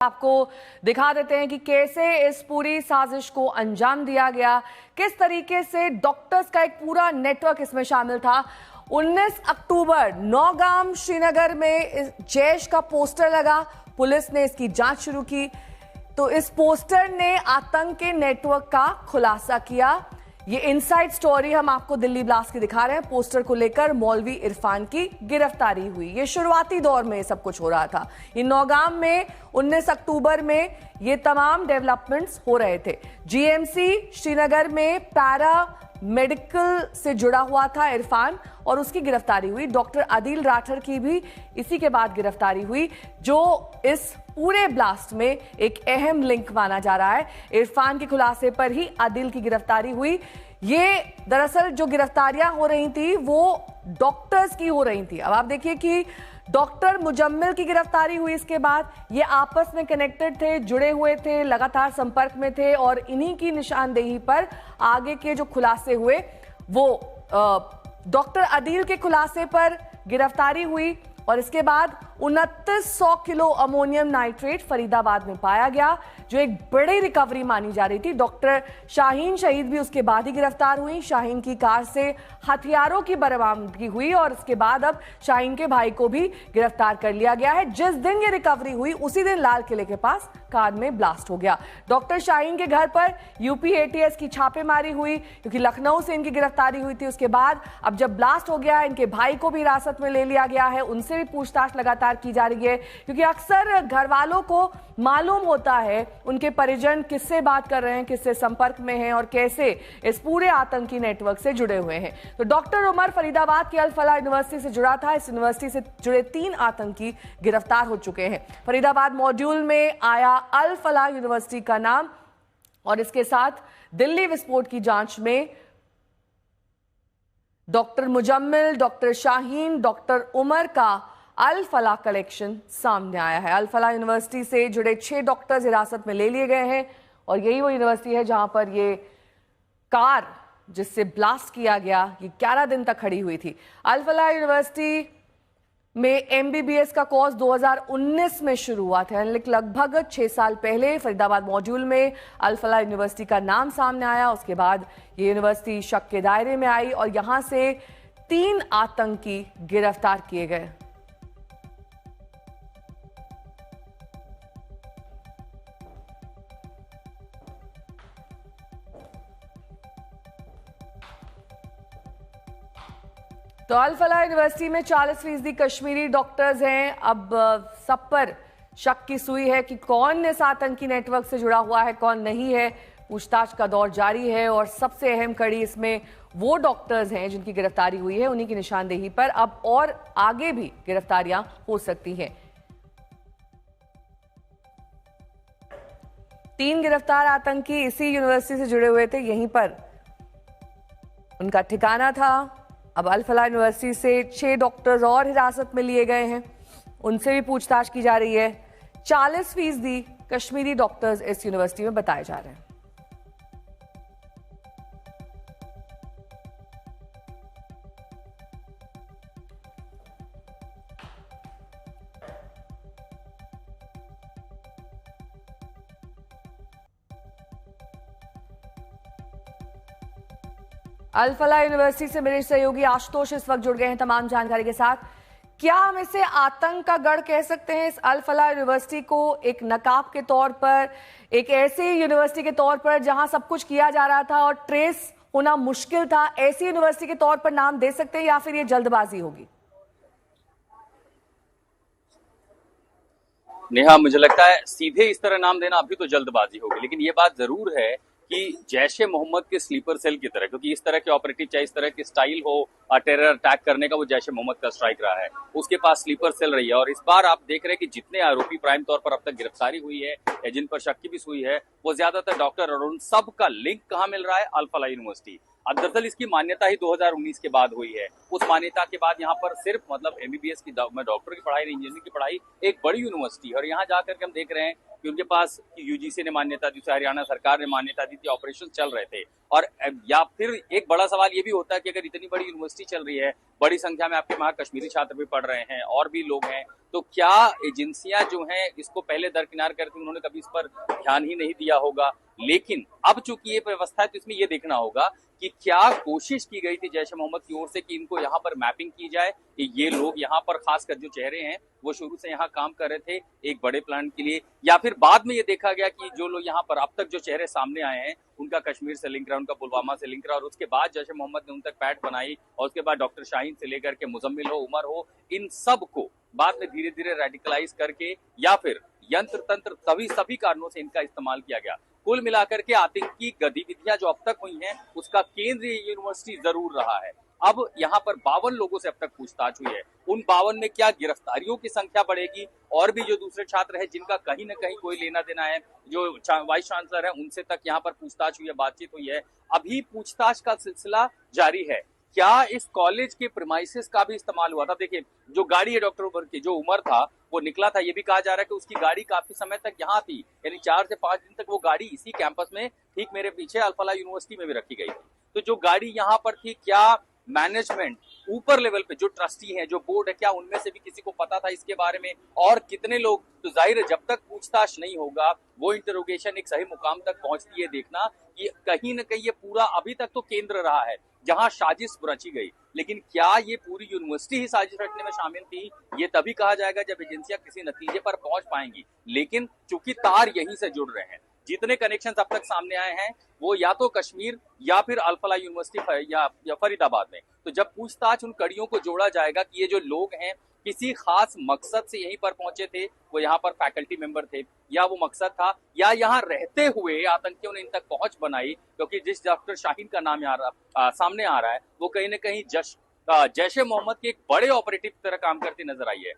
आपको दिखा देते हैं कि कैसे इस पूरी साजिश को अंजाम दिया गया, किस तरीके से डॉक्टर्स का एक पूरा नेटवर्क इसमें शामिल था। 19 अक्टूबर नौगाम श्रीनगर में जैश का पोस्टर लगा, पुलिस ने इसकी जांच शुरू की तो इस पोस्टर ने आतंक के नेटवर्क का खुलासा किया। ये इनसाइड स्टोरी हम आपको दिल्ली ब्लास्ट की दिखा रहे हैं। पोस्टर को लेकर मौलवी इरफान की गिरफ्तारी हुई। ये शुरुआती दौर में सब कुछ हो रहा था। ये नौगाम में 19 अक्टूबर में ये तमाम डेवलपमेंट्स हो रहे थे। जीएमसी श्रीनगर में पैरा मेडिकल से जुड़ा हुआ था इरफान और उसकी गिरफ्तारी हुई। डॉक्टर आदिल राठर की भी इसी के बाद गिरफ्तारी हुई, जो इस पूरे ब्लास्ट में एक अहम लिंक माना जा रहा है। इरफान के खुलासे पर ही आदिल की गिरफ्तारी हुई। ये दरअसल जो गिरफ्तारियां हो रही थी वो डॉक्टर्स की हो रही थी। अब आप देखिए कि डॉक्टर मुजम्मिल की गिरफ्तारी हुई, इसके बाद ये आपस में कनेक्टेड थे, जुड़े हुए थे, लगातार संपर्क में थे और इन्हीं की निशानदेही पर आगे के जो खुलासे हुए वो डॉक्टर आदिल के खुलासे पर गिरफ्तारी हुई और इसके बाद 2900 किलो अमोनियम नाइट्रेट फरीदाबाद में पाया गया, जो एक बड़ी रिकवरी मानी जा रही थी। डॉक्टर शाहीन शहीद भी उसके बाद ही गिरफ्तार हुई। शाहीन की कार से हथियारों की बरामदगी हुई और इसके बाद अब शाहीन के भाई को भी गिरफ्तार कर लिया गया है। जिस दिन ये रिकवरी हुई उसी दिन लाल किले के पास कार में ब्लास्ट हो गया। डॉक्टर शाहीन के घर पर यूपी एटीएस की छापेमारी हुई क्योंकि लखनऊ से इनकी गिरफ्तारी हुई थी। उसके बाद अब जब ब्लास्ट हो गया, इनके भाई को भी हिरासत में ले लिया गया है, उनसे भी पूछताछ लगातार की जा रही है क्योंकि अक्सर घर वालों को मालूम होता है उनके परिजन किससे बात कर रहे हैं, किससे संपर्क में हैं और कैसे इस पूरे आतंकी नेटवर्क से जुड़े हुए हैं। तो डॉक्टर उमर फरीदाबाद के अल फलाह यूनिवर्सिटी से जुड़ा था। इस यूनिवर्सिटी से जुड़े 3 आतंकी गिरफ्तार हो चुके हैं। फरीदाबाद मॉड्यूल में आया अल फलाह यूनिवर्सिटी का नाम और इसके साथ दिल्ली विस्फोट की जांच में doctor Muzammil, doctor Shaheen, doctor Umar का अल फलाह कलेक्शन सामने आया है। अल फलाह यूनिवर्सिटी से जुड़े 6 डॉक्टर्स हिरासत में ले लिए गए हैं और यही वो यूनिवर्सिटी है जहां पर ये कार जिससे ब्लास्ट किया गया ये 11 दिन तक खड़ी हुई थी। अल फलाह यूनिवर्सिटी में एमबीबीएस का कोर्स 2019 में शुरू हुआ था, लगभग 6 साल पहले फरीदाबाद मॉड्यूल में अल फलाह यूनिवर्सिटी का नाम सामने आया। उसके बाद ये यूनिवर्सिटी शक के दायरे में आई और यहां से 3 आतंकी गिरफ्तार किए गए। तो अल फलाह यूनिवर्सिटी में 40% कश्मीरी डॉक्टर्स हैं। अब सब पर शक की सुई है कि कौन इस आतंकी नेटवर्क से जुड़ा हुआ है, कौन नहीं है। पूछताछ का दौर जारी है और सबसे अहम कड़ी इसमें वो डॉक्टर्स हैं जिनकी गिरफ्तारी हुई है, उन्हीं की निशानदेही पर अब और आगे भी गिरफ्तारियां हो सकती हैं। 3 गिरफ्तार आतंकी इसी यूनिवर्सिटी से जुड़े हुए थे, यहीं पर उनका ठिकाना था। अब अल फलाह यूनिवर्सिटी से 6 डॉक्टर्स और हिरासत में लिए गए हैं, उनसे भी पूछताछ की जा रही है। 40% कश्मीरी डॉक्टर्स इस यूनिवर्सिटी में बताए जा रहे हैं। अल फलाह यूनिवर्सिटी से मेरे सहयोगी आशुतोष इस वक्त जुड़ गए हैं तमाम जानकारी के साथ। क्या हम इसे आतंक का गढ़ कह सकते हैं? इस अल फलाह यूनिवर्सिटी को एक नकाब के तौर पर, एक ऐसी यूनिवर्सिटी के तौर पर जहां सब कुछ किया जा रहा था और ट्रेस होना मुश्किल था, ऐसी यूनिवर्सिटी के तौर पर नाम दे सकते हैं या फिर ये जल्दबाजी होगी? नेहा, मुझे लगता है सीधे इस तरह नाम देना अभी तो जल्दबाजी होगी, लेकिन ये बात जरूर है कि जैश ए मोहम्मद के स्लीपर सेल की तरह, क्योंकि इस तरह के ऑपरेटिव चाहे इस तरह की स्टाइल हो टेरर अटैक करने का, वो जैश ए मोहम्मद का स्ट्राइक रहा है, उसके पास स्लीपर सेल रही है। और इस बार आप देख रहे हैं कि जितने आरोपी प्राइम तौर पर अब तक गिरफ्तारी हुई है या जिन पर शक की भी हुई है, वो ज्यादातर डॉक्टर, और उन सब का लिंक कहाँ मिल रहा है? अल फलाह यूनिवर्सिटी। अब दरअसल इसकी मान्यता ही 2019 के बाद हुई है। उस मान्यता के बाद यहाँ पर सिर्फ मतलब एमबीबीएस की डॉक्टर की पढ़ाई, इंजीनियरिंग की पढ़ाई, एक बड़ी यूनिवर्सिटी, और यहाँ जाकर के हम देख रहे हैं कि उनके पास यूजीसी ने मान्यता दी थी, हरियाणा सरकार ने मान्यता दी थी, ऑपरेशन चल रहे थे। और या फिर एक बड़ा सवाल ये भी होता है कि अगर इतनी बड़ी यूनिवर्सिटी चल रही है, बड़ी संख्या में आपके वहां कश्मीरी छात्र भी पढ़ रहे हैं और भी लोग हैं, तो क्या एजेंसियां जो हैं इसको पहले दरकिनार करती, उन्होंने कभी इस पर ध्यान ही नहीं दिया होगा। लेकिन अब चूंकि ये व्यवस्था है तो इसमें ये देखना होगा कि क्या कोशिश की गई थी जैश ए मोहम्मद की ओर से कि इनको यहाँ पर मैपिंग की जाए कि ये लोग यहाँ पर, खासकर जो चेहरे हैं वो शुरू से यहाँ काम कर रहे थे एक बड़े प्लान के लिए, या फिर बाद में ये देखा गया कि जो लोग यहाँ पर अब तक जो चेहरे सामने आए हैं उनका कश्मीर से लिंक रहा, उनका पुलवामा से लिंक रहा, और उसके बाद जैश ए मोहम्मद ने उन तक पैठ बनाई, और उसके बाद डॉक्टर शाहीन से लेकर के मुजम्मिल हो, उमर हो, इन सब को बाद में धीरे धीरे रेडिकलाइज करके या फिर यंत्र तंत्र सभी कारणों से इनका इस्तेमाल किया गया। कुल मिलाकर के आतंकी गतिविधियां जो अब तक हुई हैं उसका केंद्र यूनिवर्सिटी जरूर रहा है। अब यहाँ पर 52 लोगों से अब तक पूछताछ हुई है। उन 52 में क्या गिरफ्तारियों की संख्या बढ़ेगी, और भी जो दूसरे छात्र हैं जिनका कहीं ना कहीं कोई लेना देना है, जो वाइस चांसलर है उनसे तक यहाँ पर पूछताछ हुई है, बातचीत हुई है, अभी पूछताछ का सिलसिला जारी है। क्या इस कॉलेज के प्रीमाइसेस का भी इस्तेमाल हुआ था? देखिए, जो गाड़ी है डॉक्टर उमर की, जो उमर था वो निकला था, ये भी कहा जा रहा है कि उसकी गाड़ी काफी समय तक यहाँ थी, यानी 4 से 5 दिन तक वो गाड़ी इसी कैंपस में, ठीक मेरे पीछे अल-फलाह यूनिवर्सिटी में भी रखी गई थी। तो जो गाड़ी यहाँ पर थी, क्या मैनेजमेंट ऊपर लेवल पे जो ट्रस्टी हैं, जो बोर्ड है, क्या उनमें से भी किसी को पता था इसके बारे में, और कितने लोग? तो जाहिर है जब तक पूछताछ नहीं होगा, वो इंटरोगेशन एक सही मुकाम तक पहुंचती है, देखना कि कहीं ना कहीं ये पूरा अभी तक तो केंद्र रहा है जहां साजिश रची गई, लेकिन क्या ये पूरी यूनिवर्सिटी ही साजिश रचने में शामिल थी, ये तभी कहा जाएगा जब एजेंसियां किसी नतीजे पर पहुंच पाएंगी। लेकिन चूंकि तार यहीं से जुड़ रहे हैं, जितने कनेक्शन अब तक सामने आए हैं वो या तो कश्मीर या फिर अल-फलाह यूनिवर्सिटी या फरीदाबाद में, तो जब पूछताछ उन कड़ियों को जोड़ा जाएगा कि ये जो लोग हैं किसी खास मकसद से यहीं पर पहुंचे थे, वो यहाँ पर फैकल्टी मेंबर थे, या वो मकसद था, या यहाँ रहते हुए आतंकियों ने इन तक पहुंच बनाई, क्योंकि जिस डॉक्टर शाहीन का नाम सामने आ रहा है वो कहीं ना कहीं जैश ए मोहम्मद के एक बड़े ऑपरेटिव की तरह काम करती नजर आई है।